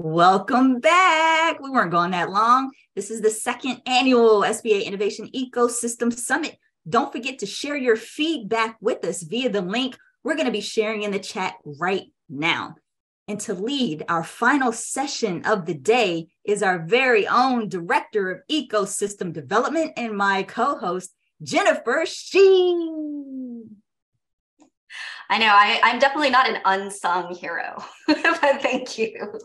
Welcome back. We weren't gone that long. This is the second annual SBA Innovation Ecosystem Summit. Don't forget to share your feedback with us via the link we're going to be sharing in the chat right now. And to lead our final session of the day is our very own Director of Ecosystem Development and my co-host, Jennifer Shieh. I know, I'm definitely not an unsung hero, but thank you.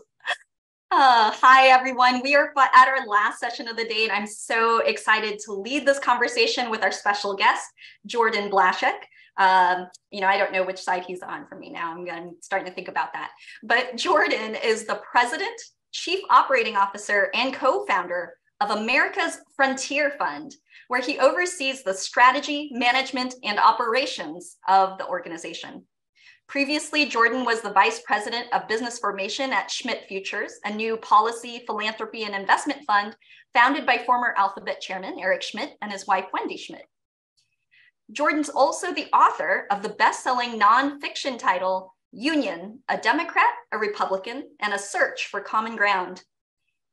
Hi, everyone. We are at our last session of the day, and I'm so excited to lead this conversation with our special guest, Jordan Blashek. I don't know which side he's on for me now. I'm starting to think about that. But Jordan is the President, Chief Operating Officer, and co-founder of America's Frontier Fund, where he oversees the strategy, management, and operations of the organization. Previously, Jordan was the Vice President of Business Formation at Schmidt Futures, a new policy, philanthropy, and investment fund founded by former Alphabet Chairman Eric Schmidt and his wife, Wendy Schmidt. Jordan's also the author of the best-selling nonfiction title, Union, a Democrat, a Republican, and a Search for Common Ground.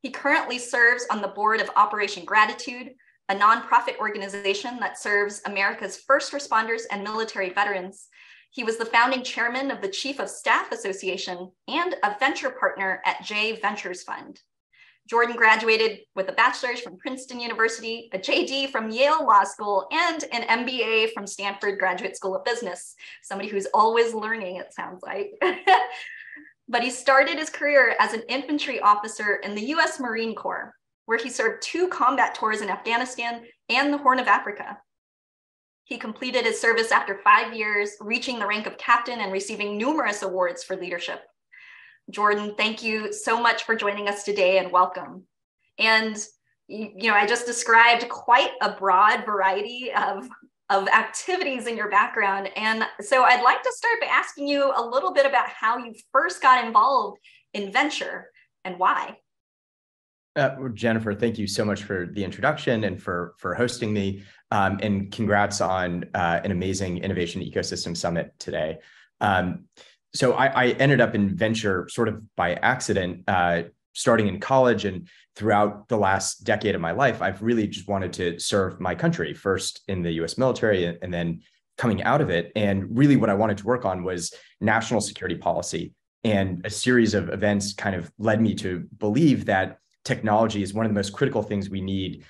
He currently serves on the board of Operation Gratitude, a nonprofit organization that serves America's first responders and military veterans. He was the founding chairman of the Chief of Staff Association and a venture partner at J Ventures Fund. Jordan graduated with a bachelor's from Princeton University, a JD from Yale Law School, and an MBA from Stanford Graduate School of Business. Somebody who's always learning, it sounds like. But he started his career as an infantry officer in the US Marine Corps, where he served 2 combat tours in Afghanistan and the Horn of Africa. He completed his service after 5 years, reaching the rank of captain and receiving numerous awards for leadership. Jordan, thank you so much for joining us today and welcome. And, I just described quite a broad variety of activities in your background. And so I'd like to start by asking you a little bit about how you first got involved in venture and why. Jennifer, thank you so much for the introduction and for hosting me. And congrats on an amazing Innovation Ecosystem Summit today. So I ended up in venture sort of by accident, starting in college, and throughout the last decade of my life, I've really just wanted to serve my country, first in the US military and then coming out of it. And really what I wanted to work on was national security policy. And a series of events kind of led me to believe that technology is one of the most critical things we need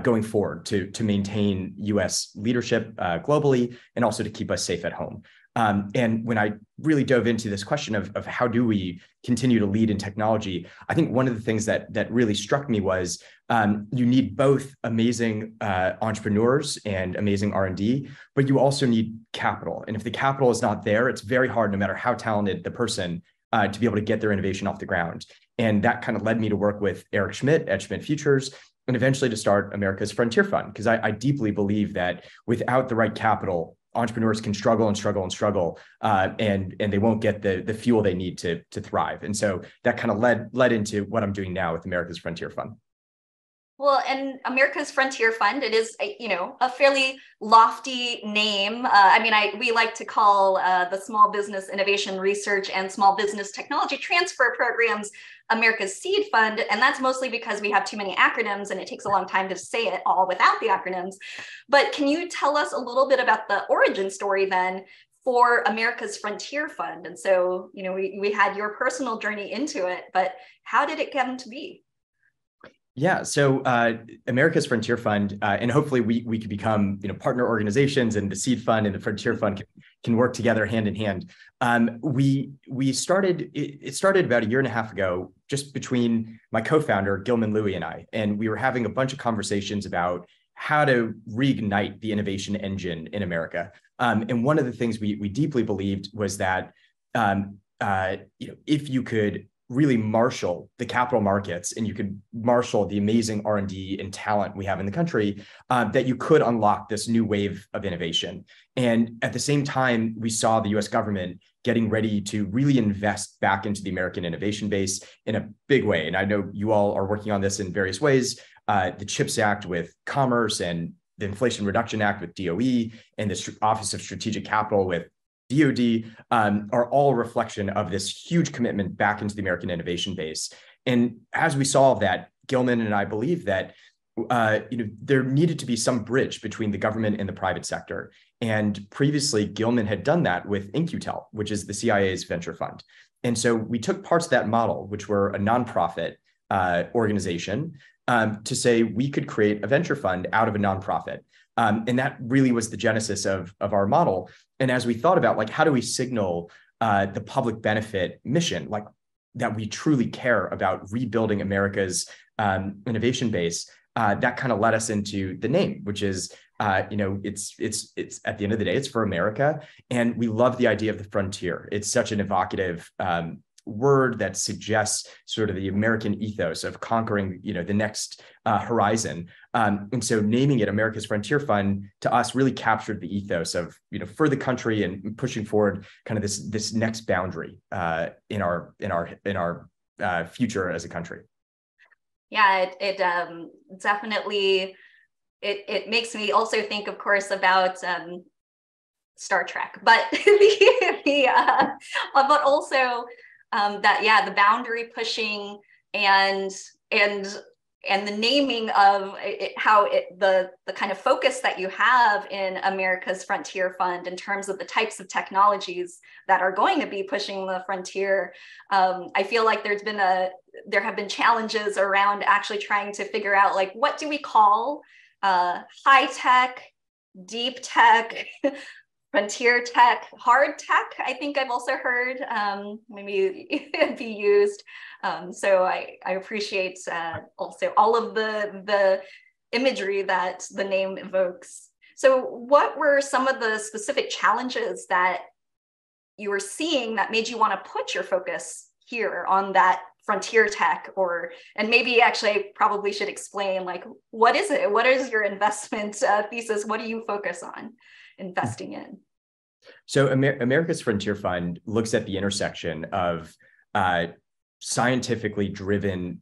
going forward to maintain US leadership globally and also to keep us safe at home. And when I really dove into this question of how do we continue to lead in technology, I think one of the things that really struck me was you need both amazing entrepreneurs and amazing R&D, but you also need capital. And if the capital is not there, it's very hard, no matter how talented the person, to be able to get their innovation off the ground. And that kind of led me to work with Eric Schmidt at Schmidt Futures and eventually to start America's Frontier Fund, because I deeply believe that without the right capital, entrepreneurs can struggle and struggle and struggle, and they won't get the fuel they need to thrive. And so that kind of led into what I'm doing now with America's Frontier Fund. Well, and America's Frontier Fund, it is a fairly lofty name. We like to call the Small Business Innovation Research and Small Business Technology Transfer Programs America's Seed Fund, and that's mostly because we have too many acronyms and it takes a long time to say it all without the acronyms. But can you tell us a little bit about the origin story then for America's Frontier Fund? And so, we had your personal journey into it, but how did it come to be? Yeah, so America's Frontier Fund, and hopefully we could become partner organizations, and the Seed Fund and the Frontier Fund can work together hand in hand. It started about a year and a half ago, just between my co-founder Gilman Louie and I, and we were having a bunch of conversations about how to reignite the innovation engine in America. And one of the things we deeply believed was that if you could really marshal the capital markets and you could marshal the amazing R&D and talent we have in the country, that you could unlock this new wave of innovation. And at the same time, we saw the US government getting ready to really invest back into the American innovation base in a big way. And I know you all are working on this in various ways, the CHIPS Act with Commerce and the Inflation Reduction Act with DOE and the Office of Strategic Capital with DoD are all a reflection of this huge commitment back into the American innovation base. And as we solve that, Gilman and I believe that there needed to be some bridge between the government and the private sector. And previously, Gilman had done that with InQtel, which is the CIA's venture fund. And so we took parts of that model, which were a nonprofit organization, to say we could create a venture fund out of a nonprofit. And that really was the genesis of our model. And as we thought about, like, how do we signal the public benefit mission, like that we truly care about rebuilding America's innovation base, that kind of led us into the name, which is, it's at the end of the day, it's for America. And we love the idea of the frontier. It's such an evocative word that suggests sort of the American ethos of conquering, the next horizon. And so naming it America's Frontier Fund to us really captured the ethos of, for the country and pushing forward kind of this next boundary in our future as a country. Yeah, it definitely, it makes me also think, of course, about Star Trek, but but also that, the boundary pushing and the naming of how the kind of focus that you have in America's Frontier Fund in terms of the types of technologies that are going to be pushing the frontier. I feel like there have been challenges around actually trying to figure out, like, what do we call high tech, deep tech, frontier tech, hard tech, I think I've also heard maybe be used. So I appreciate also all of the imagery that the name evokes. So what were some of the specific challenges that you were seeing that made you want to put your focus here on that frontier tech? And maybe actually I probably should explain, like, what is it? What is your investment thesis? What do you focus on investing in? So America's Frontier Fund looks at the intersection of scientifically driven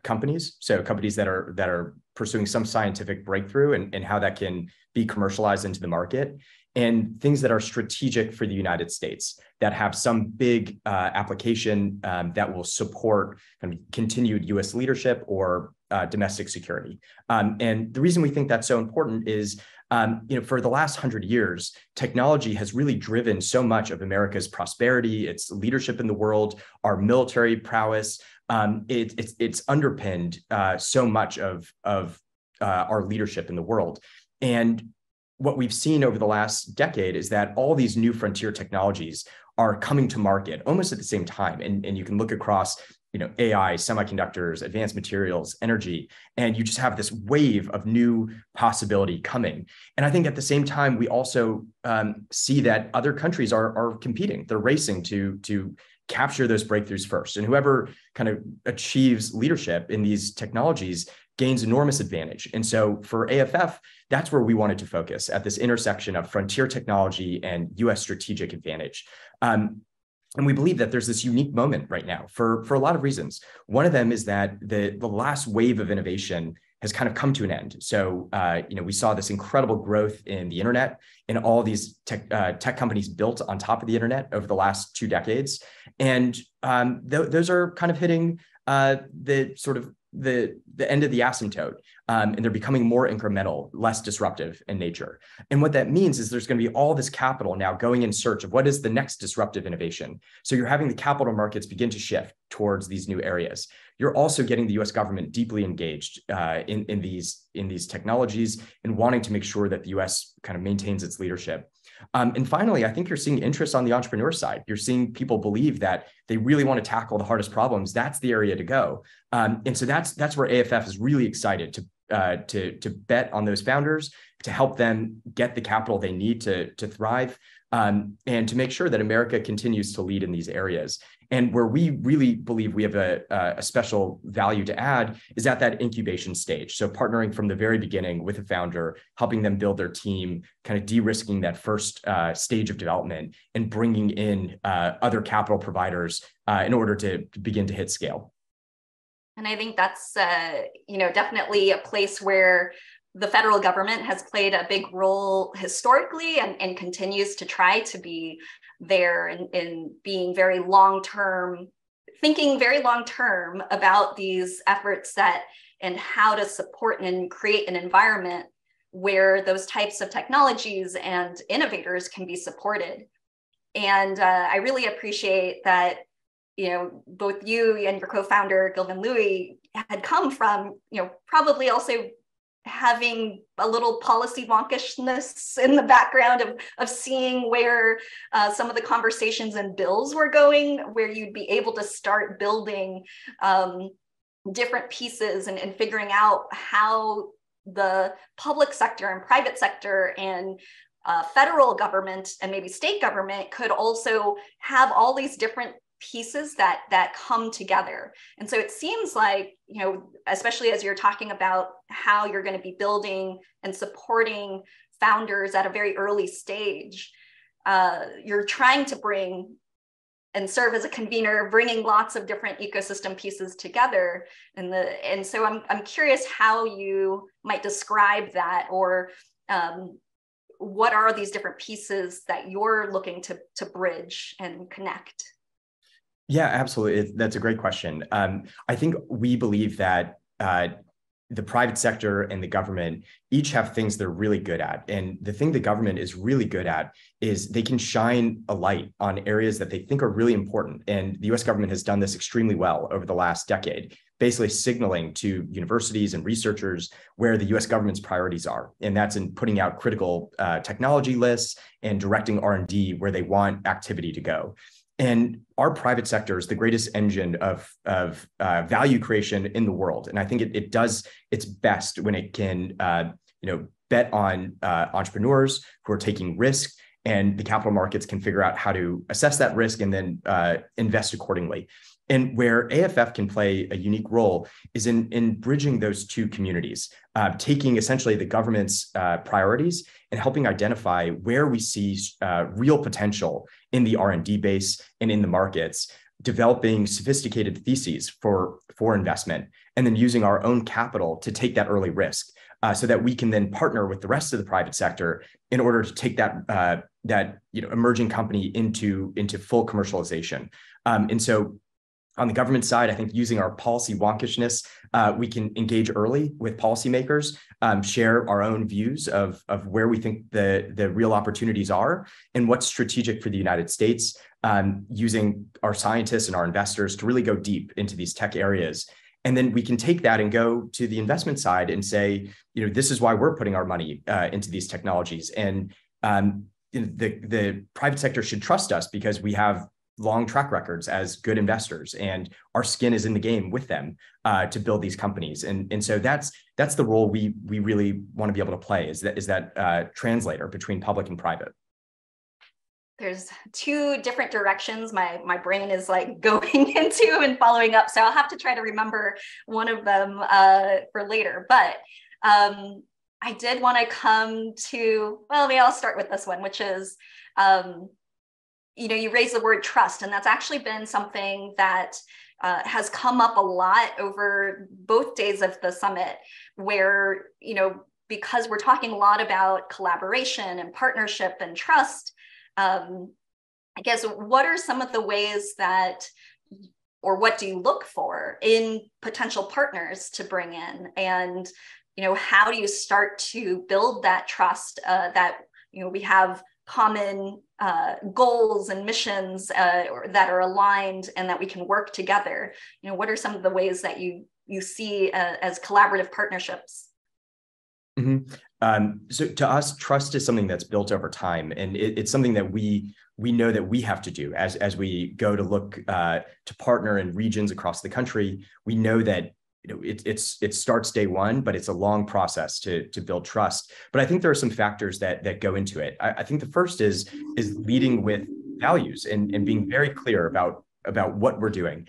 companies, so companies that are pursuing some scientific breakthrough and how that can be commercialized into the market, and things that are strategic for the United States that have some big application that will support kind of continued U.S. leadership or domestic security. And the reason we think that's so important is, for the last 100 years, technology has really driven so much of America's prosperity, its leadership in the world, our military prowess. It's underpinned so much of our leadership in the world. And what we've seen over the last decade is that all these new frontier technologies are coming to market almost at the same time. And you can look across, AI, semiconductors, advanced materials, energy, and you just have this wave of new possibility coming. And I think at the same time, we also see that other countries are competing. They're racing to capture those breakthroughs first. And whoever kind of achieves leadership in these technologies gains enormous advantage. And so for AFF, that's where we wanted to focus, at this intersection of frontier technology and US strategic advantage. And we believe that there's this unique moment right now for a lot of reasons. One of them is that the last wave of innovation has kind of come to an end. So, we saw this incredible growth in the internet and all these tech companies built on top of the internet over the last 2 decades. And those are kind of hitting the end of the asymptote, and they're becoming more incremental, less disruptive in nature. And what that means is there's going to be all this capital now going in search of what is the next disruptive innovation. So you're having the capital markets begin to shift towards these new areas. You're also getting the U.S. government deeply engaged in these technologies and wanting to make sure that the U.S. kind of maintains its leadership. And finally, I think you're seeing interest on the entrepreneur side. You're seeing people believe that they really want to tackle the hardest problems. That's the area to go. And so that's where AFF is really excited to bet on those founders, to help them get the capital they need to thrive, and to make sure that America continues to lead in these areas. And where we really believe we have a special value to add is at that incubation stage. So partnering from the very beginning with a founder, helping them build their team, kind of de-risking that first stage of development and bringing in other capital providers in order to begin to hit scale. And I think that's, definitely a place where the federal government has played a big role historically and continues to try to be there in being very long-term thinking very long term about these efforts and how to support and create an environment where those types of technologies and innovators can be supported. And I really appreciate that, both you and your co-founder, Gilvin Louie, had come from, probably also having a little policy wonkishness in the background of seeing where some of the conversations and bills were going, where you'd be able to start building different pieces and figuring out how the public sector and private sector and federal government and maybe state government could also have all these different pieces that come together. And so it seems like, especially as you're talking about how you're going to be building and supporting founders at a very early stage, you're trying to bring and serve as a convener, bringing lots of different ecosystem pieces together. And so I'm curious how you might describe that, or what are these different pieces that you're looking to bridge and connect? Yeah, absolutely. That's a great question. I think we believe that the private sector and the government each have things they're really good at. And the thing the government is really good at is they can shine a light on areas that they think are really important. And the US government has done this extremely well over the last decade, basically signaling to universities and researchers where the US government's priorities are. And that's in putting out critical technology lists and directing R&D where they want activity to go. And our private sector is the greatest engine of value creation in the world. And I think it does its best when it can bet on entrepreneurs who are taking risk, and the capital markets can figure out how to assess that risk and then invest accordingly. And where AFF can play a unique role is in bridging those two communities, taking essentially the government's priorities and helping identify where we see real potential in the R&D base and in the markets, developing sophisticated theses for investment, and then using our own capital to take that early risk, so that we can then partner with the rest of the private sector in order to take that emerging company into full commercialization. And so on the government side, I think using our policy wonkishness, we can engage early with policymakers, share our own views of where we think the real opportunities are and what's strategic for the United States, using our scientists and our investors to really go deep into these tech areas. And then we can take that and go to the investment side and say, this is why we're putting our money into these technologies. And the private sector should trust us because we have long track records as good investors, and our skin is in the game with them to build these companies. And so that's the role we really want to be able to play, is that translator between public and private. There's two different directions my brain is like going into and following up. So I'll have to try to remember one of them for later. But I did want to come to, well, maybe I'll start with this one, which is, you raised the word trust, and that's actually been something that has come up a lot over both days of the summit, where, because we're talking a lot about collaboration and partnership and trust, I guess, what are some of the ways that, or what do you look for in potential partners to bring in? And, how do you start to build that trust that, we have common goals and missions that are aligned and that we can work together? What are some of the ways that you see as collaborative partnerships? Mm-hmm. So to us, trust is something that's built over time, and it's something that we know that we have to do as we go to look to partner in regions across the country. We know that it starts day one, but it's a long process to build trust. But I think there are some factors that go into it. I think the first is leading with values and being very clear about what we're doing.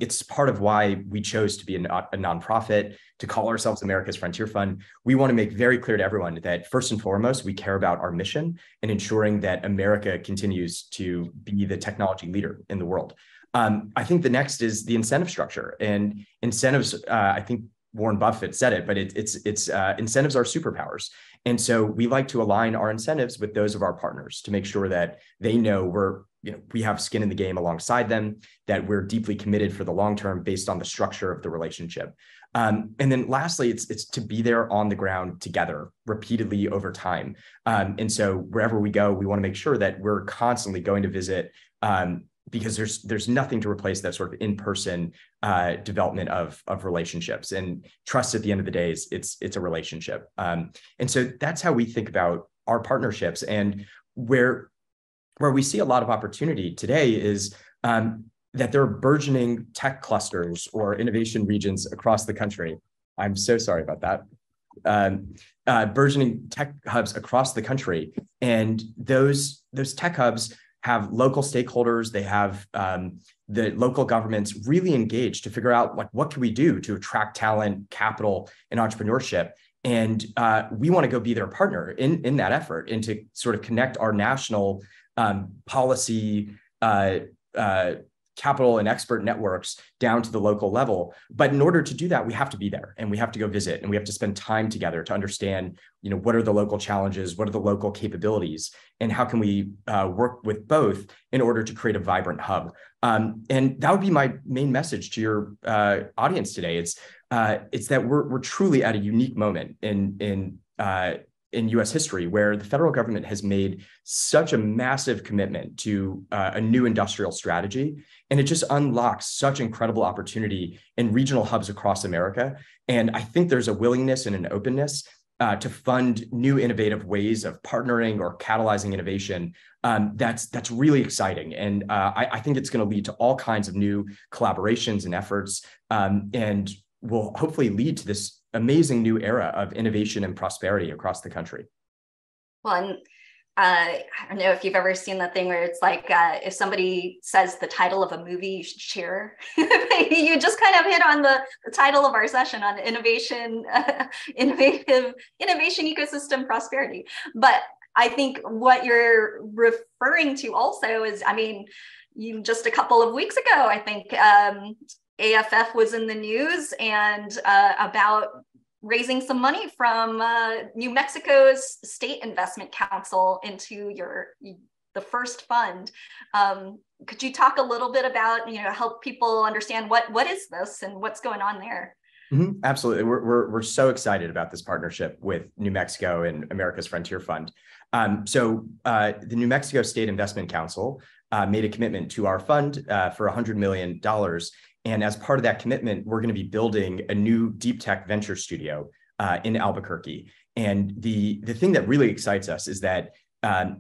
It's part of why we chose to be a nonprofit, to call ourselves America's Frontier Fund. We want to make very clear to everyone that first and foremost, we care about our mission and ensuring that America continues to be the technology leader in the world. I think the next is the incentive structure, and incentives. I think Warren Buffett said it, but it's incentives are superpowers. And so we like to align our incentives with those of our partners to make sure that they know we have skin in the game alongside them, that we're deeply committed for the long term based on the structure of the relationship. And then lastly, it's to be there on the ground together repeatedly over time. And so wherever we go, we want to make sure that we're constantly going to visit, because there's nothing to replace that sort of in-person development of relationships. And trust at the end of the day it's a relationship. And so that's how we think about our partnerships. And where we see a lot of opportunity today is that there are burgeoning tech clusters or innovation regions across the country. I'm so sorry about that. Burgeoning tech hubs across the country. And those tech hubs have local stakeholders. They have the local governments really engaged to figure out, like, what can we do to attract talent, capital, and entrepreneurship. And we want to go be their partner in that effort, and to sort of connect our national policy, capital and expert networks down to the local level. But in order to do that, we have to be there, and we have to go visit, and we have to spend time together to understand, what are the local challenges, what are the local capabilities, and how can we work with both in order to create a vibrant hub. And that would be my main message to your audience today. It's that we're truly at a unique moment in U.S. history, where the federal government has made such a massive commitment to a new industrial strategy, and it just unlocks such incredible opportunity in regional hubs across America. And I think there's a willingness and an openness to fund new innovative ways of partnering or catalyzing innovation. That's really exciting, and I think it's going to lead to all kinds of new collaborations and efforts, and will hopefully lead to this amazing new era of innovation and prosperity across the country. Well, and I don't know if you've ever seen that thing where it's like, if somebody says the title of a movie, you should cheer. You just kind of hit on the title of our session on innovation, innovation ecosystem prosperity. But I think what you're referring to also is, you just a couple of weeks ago, I think, AFF was in the news and about raising some money from New Mexico's State Investment Council into the first fund. Could you talk a little bit about, help people understand what is this and what's going on there? Mm-hmm. Absolutely. We're so excited about this partnership with New Mexico and America's Frontier Fund. So the New Mexico State Investment Council made a commitment to our fund for $100 million. And as part of that commitment, we're going to be building a new deep tech venture studio in Albuquerque. And the thing that really excites us is that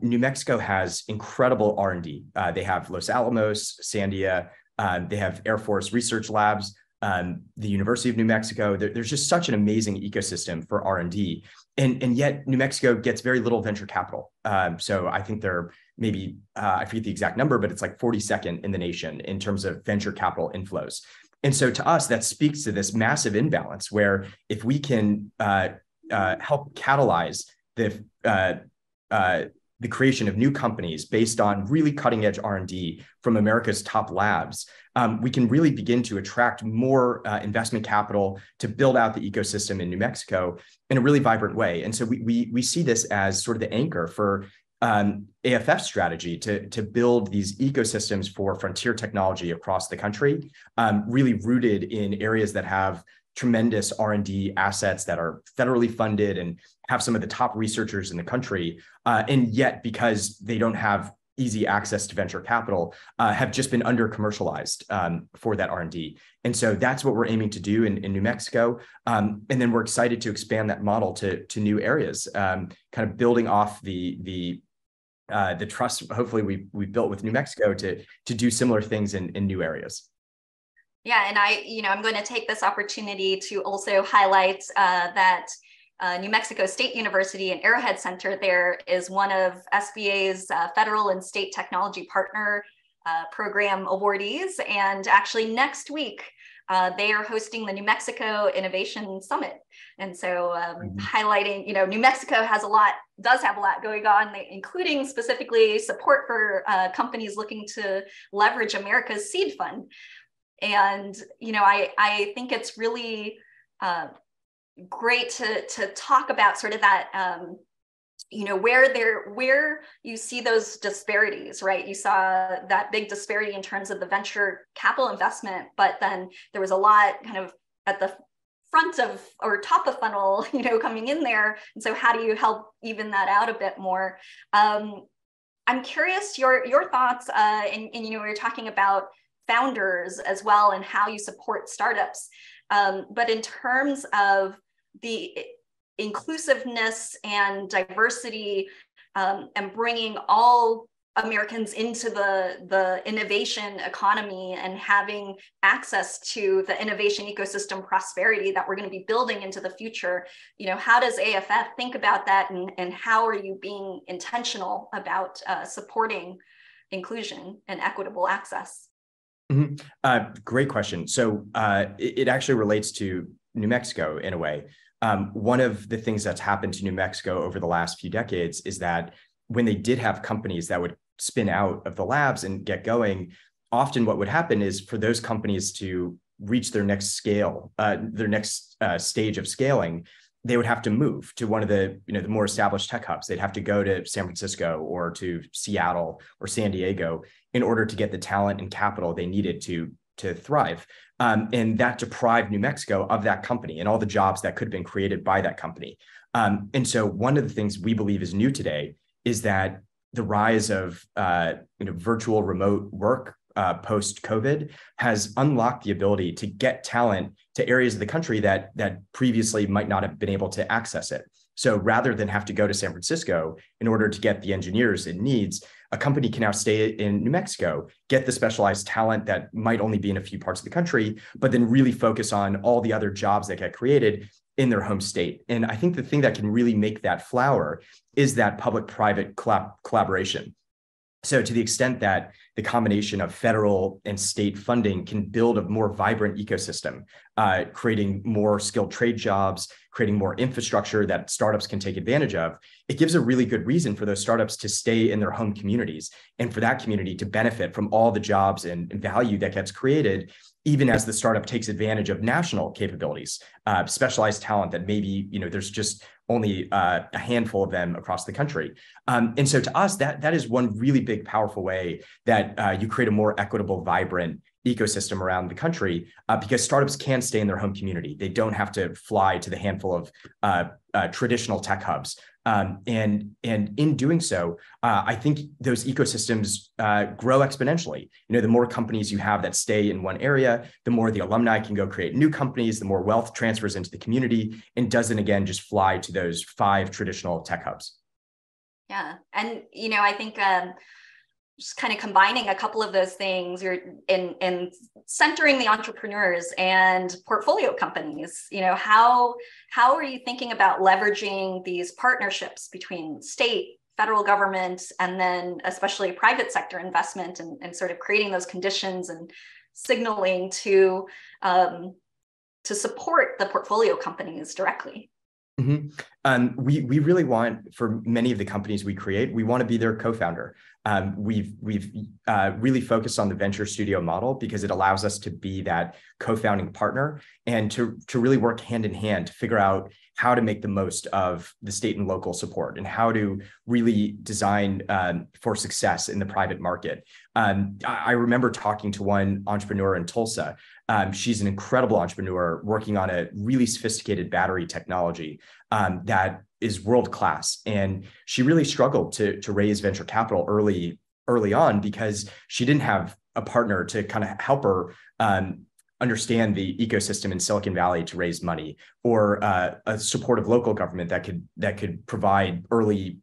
New Mexico has incredible R&D. They have Los Alamos, Sandia, they have Air Force Research Labs, the University of New Mexico. There's just such an amazing ecosystem for R&D. And yet New Mexico gets very little venture capital. So I think they're maybe, I forget the exact number, but it's like 42nd in the nation in terms of venture capital inflows. And so to us, that speaks to this massive imbalance where if we can help catalyze the creation of new companies based on really cutting edge R&D from America's top labs, we can really begin to attract more investment capital to build out the ecosystem in New Mexico in a really vibrant way. And so we see this as sort of the anchor for AFF strategy to build these ecosystems for frontier technology across the country, really rooted in areas that have tremendous R&D assets that are federally funded and have some of the top researchers in the country. And yet, because they don't have easy access to venture capital, have just been under commercialized for that R&D. And so that's what we're aiming to do in New Mexico. And then we're excited to expand that model to new areas, kind of building off the trust, hopefully we built with New Mexico to do similar things in new areas. Yeah, and I'm going to take this opportunity to also highlight that New Mexico State University and Arrowhead Center there is one of SBA's federal and state technology partner program awardees. And actually next week, they are hosting the New Mexico Innovation Summit. And so highlighting, New Mexico does have a lot going on, including specifically support for companies looking to leverage America's seed fund. And, I think it's really great to talk about sort of that where you see those disparities, right? You saw that big disparity in terms of the venture capital investment, but then there was a lot kind of at the front of or top of funnel, coming in there. And so how do you help even that out a bit more? I'm curious your thoughts, and we're talking about founders as well and how you support startups. But in terms of the inclusiveness and diversity, and bringing all Americans into the innovation economy and having access to the innovation ecosystem prosperity that we're going to be building into the future, how does AFF think about that, and how are you being intentional about supporting inclusion and equitable access? Great question. So it actually relates to New Mexico in a way. One of the things that's happened to New Mexico over the last few decades is that when they did have companies that would spin out of the labs and get going, often what would happen is for those companies to reach their next scale, their next stage of scaling, they would have to move to one of the more established tech hubs. They'd have to go to San Francisco or to Seattle or San Diego in order to get the talent and capital they needed to thrive. And that deprived New Mexico of that company and all the jobs that could have been created by that company. And so one of the things we believe is new today is that the rise of virtual remote work post-COVID has unlocked the ability to get talent to areas of the country that previously might not have been able to access it. So rather than have to go to San Francisco in order to get the engineers it needs, a company can now stay in New Mexico, get the specialized talent that might only be in a few parts of the country, but then really focus on all the other jobs that get created in their home state. And I think the thing that can really make that flower is that public-private collaboration. So to the extent that the combination of federal and state funding can build a more vibrant ecosystem, creating more skilled trade jobs, creating more infrastructure that startups can take advantage of, it gives a really good reason for those startups to stay in their home communities and for that community to benefit from all the jobs and value that gets created, even as the startup takes advantage of national capabilities, specialized talent that maybe there's just only a handful of them across the country. And so to us, that is one really big, powerful way that you create a more equitable, vibrant ecosystem around the country, because startups can stay in their home community. They don't have to fly to the handful of traditional tech hubs. And in doing so, I think those ecosystems grow exponentially. The more companies you have that stay in one area, the more the alumni can go create new companies, the more wealth transfers into the community and doesn't, again, just fly to those 5 traditional tech hubs. Yeah. And, I think just kind of combining a couple of those things, you're in centering the entrepreneurs and portfolio companies. How are you thinking about leveraging these partnerships between state, federal government, and then especially private sector investment, and sort of creating those conditions and signaling to support the portfolio companies directly? Mm-hmm. We really want, for many of the companies we create, we want to be their co-founder. We've really focused on the venture studio model because it allows us to be that co-founding partner and to really work hand in hand to figure out how to make the most of the state and local support and how to really design for success in the private market. I remember talking to one entrepreneur in Tulsa. She's an incredible entrepreneur working on a really sophisticated battery technology that is world-class. And she really struggled to raise venture capital early on because she didn't have a partner to kind of help her understand the ecosystem in Silicon Valley to raise money, or a supportive local government that could provide early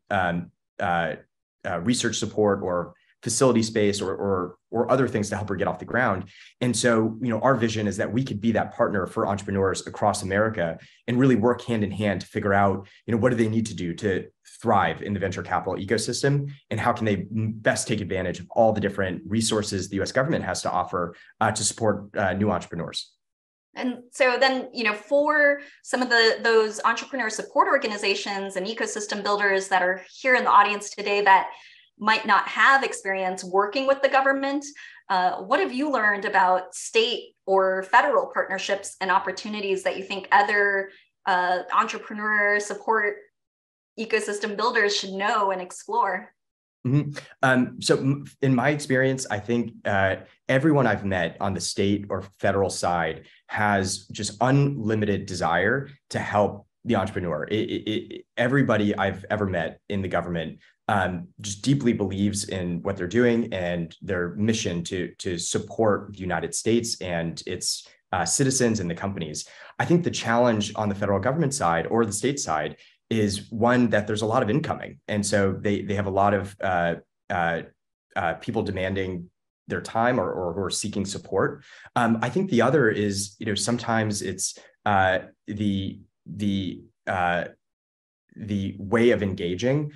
research support or facility space or other things to help her get off the ground. And so, our vision is that we could be that partner for entrepreneurs across America and really work hand in hand to figure out, what do they need to do to thrive in the venture capital ecosystem, and how can they best take advantage of all the different resources the U.S. government has to offer to support new entrepreneurs. And so then, for some of those entrepreneur support organizations and ecosystem builders that are here in the audience today that might not have experience working with the government, what have you learned about state or federal partnerships and opportunities that you think other entrepreneur support ecosystem builders should know and explore? So in my experience, I think everyone I've met on the state or federal side has just unlimited desire to help the entrepreneur. Everybody I've ever met in the government just deeply believes in what they're doing and their mission to support the United States and its citizens and the companies. I think the challenge on the federal government side or the state side is one that there's a lot of incoming. And so they have a lot of people demanding their time or who are seeking support. I think the other is, sometimes it's the way of engaging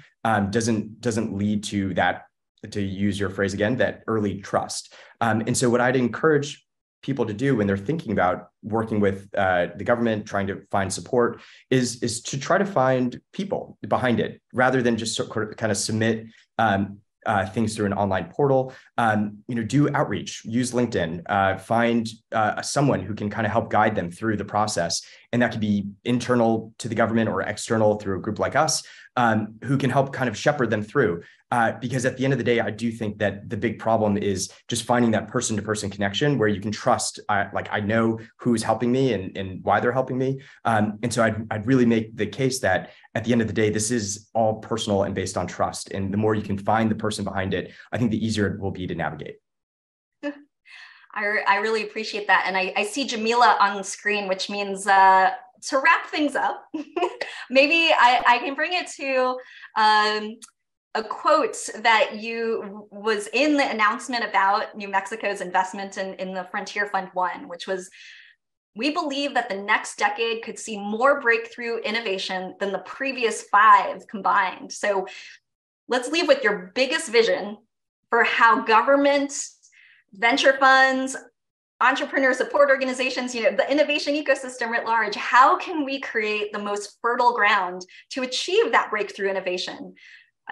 doesn't lead to that, to use your phrase again, that early trust. And so what I'd encourage people to do when they're thinking about working with the government, trying to find support, is to try to find people behind it rather than just kind of submit things through an online portal. Do outreach, use LinkedIn, find someone who can kind of help guide them through the process. And that could be internal to the government or external through a group like us, who can help kind of shepherd them through. Because at the end of the day, I do think that the big problem is just finding that person-to-person connection where you can trust, I know who's helping me and why they're helping me. And so I'd really make the case that at the end of the day, this is all personal and based on trust. And the more you can find the person behind it, I think the easier it will be to navigate. I really appreciate that. And I see Jamila on the screen, which means to wrap things up, maybe I can bring it to a quote that was in the announcement about New Mexico's investment in the Frontier Fund 1, which was, "We believe that the next decade could see more breakthrough innovation than the previous 5 combined." So let's leave with your biggest vision for how government, venture funds, entrepreneur support organizations, the innovation ecosystem writ large, how can we create the most fertile ground to achieve that breakthrough innovation?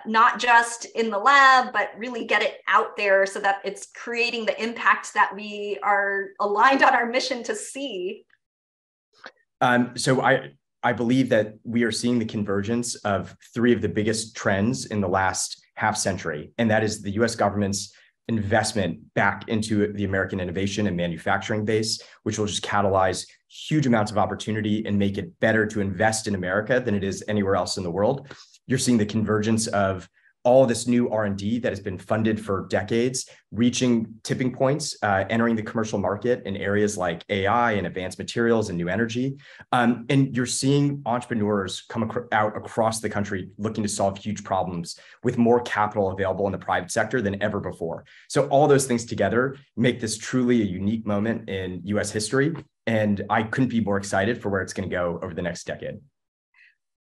Not just in the lab, but really get it out there so that it's creating the impact that we are aligned on our mission to see. So I believe that we are seeing the convergence of 3 of the biggest trends in the last half century, and that is the US government's investment back into the American innovation and manufacturing base, which will just catalyze huge amounts of opportunity and make it better to invest in America than it is anywhere else in the world. You're seeing the convergence of all this new R&D that has been funded for decades, reaching tipping points, entering the commercial market in areas like AI and advanced materials and new energy. And you're seeing entrepreneurs come out across the country looking to solve huge problems with more capital available in the private sector than ever before. So all those things together make this truly a unique moment in US history. And I couldn't be more excited for where it's going to go over the next decade.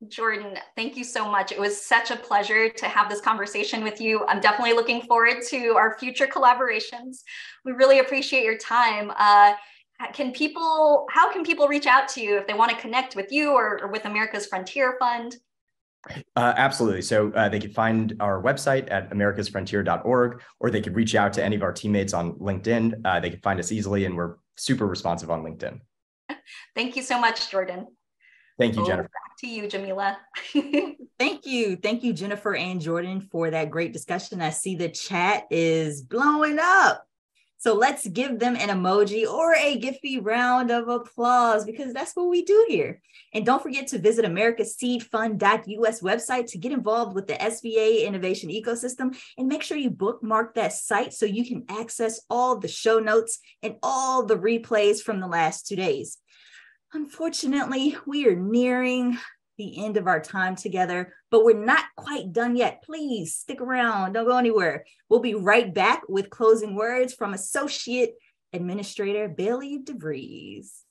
Jordan, thank you so much. It was such a pleasure to have this conversation with you. I'm definitely looking forward to our future collaborations. We really appreciate your time. How can people reach out to you if they want to connect with you or with America's Frontier Fund? Absolutely. So they could find our website at americasfrontier.org, or they could reach out to any of our teammates on LinkedIn. They could find us easily, and we're super responsive on LinkedIn. Thank you so much, Jordan. Thank you, Jennifer. Back to you, Jamila. Thank you. Thank you, Jennifer and Jordan, for that great discussion. I see the chat is blowing up. So let's give them an emoji or a Giphy round of applause, because that's what we do here. And don't forget to visit americaseedfund.us website to get involved with the SBA innovation ecosystem, and make sure you bookmark that site so you can access all the show notes and all the replays from the last 2 days. Unfortunately, we are nearing the end of our time together, but we're not quite done yet. Please stick around. Don't go anywhere. We'll be right back with closing words from Associate Administrator Bailey DeVries.